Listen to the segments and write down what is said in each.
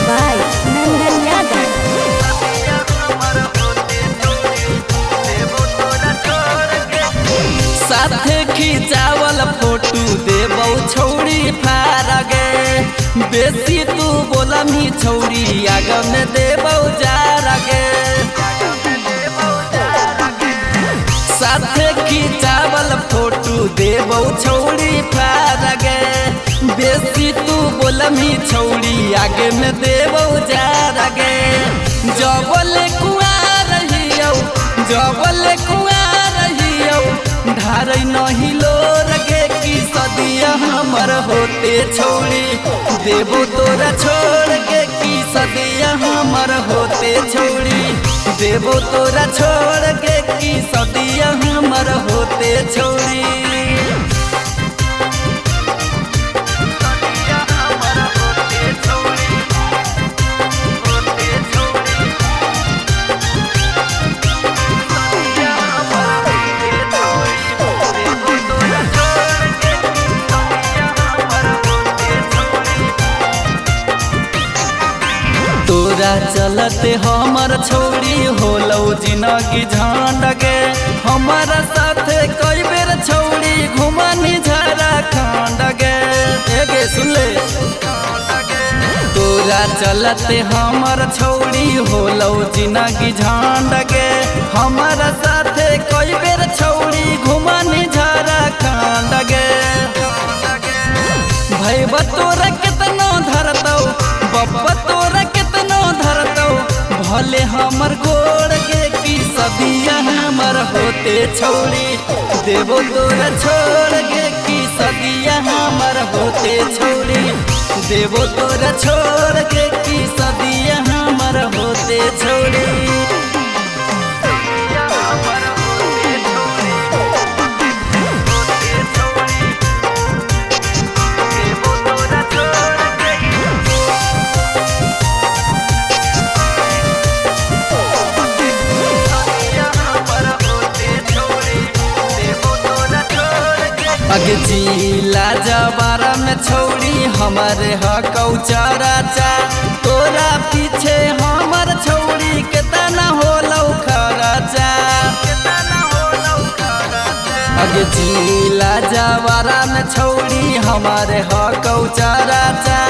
by Nandan Yadav. साथे खिंचावल photo देबौ छौड़ी फारगे बेसी तू बोलमी छौड़ी आग में देबौ जारगे साथे खिंचावल फोटो देबौ छौड़ी फारगे बेसी तू बोलमी छौड़ी आगे में देबौ जारगे जबल कुआर रहियौ जबल कुआर रहियौ धारै नहीं लोरगे की सदिया हमर होते छौड़ी देबो तोरा छोड़ के की सदिया हमर होते छौड़ी देबो तोरा छोड़ के की सदिया हमर होते छौड़ी तोरा चलते हमर छौड़ी होलौ जिंदगी झांडगे हमारा साथे कई बेर छौड़ी घुमनी झारखंड गे एगे सुन ले तोरा चलते हमर छौड़ी होलौ जिंदगी झांडगे हमारा साथे कई बेर छौड़ी घुमनी झारखंड गे भैया तोरा कितना धरतौ बप्पा तोरा कितना धरतौ भले हमर गोड़ के की सदिया हमर होते छौड़ी देबो तोरा छोड़ के की सदिया हमर होते छौड़ी देबो तोरा छोड़ के की सदिया हमर होते छौड़ी अगे जिला जबारा में छौड़ी हमारे हकौ चराचा तोरा पीछे हमर छौड़ी केतना होलौ खराचा अगे जिला जबारा में छौड़ी हमारे हकौ चराचा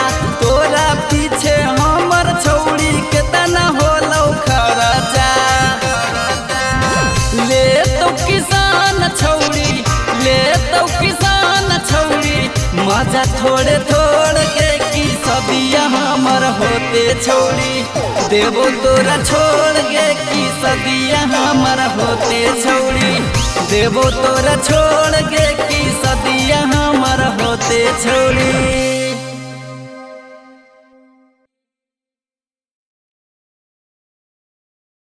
तोरा पीछे हमर छौड़ी केतना होलौ खराचा ले तो किसान छौड़ी ले तो किसान छौड़ी मजा थोड़े थोड़ के की सदिया हमर होते छौड़ी देबो तोरा छोड़ के की सदिया हमर होते छौड़ी देबो तोरा छोड़ के की सदिया हमर होते छौड़ी।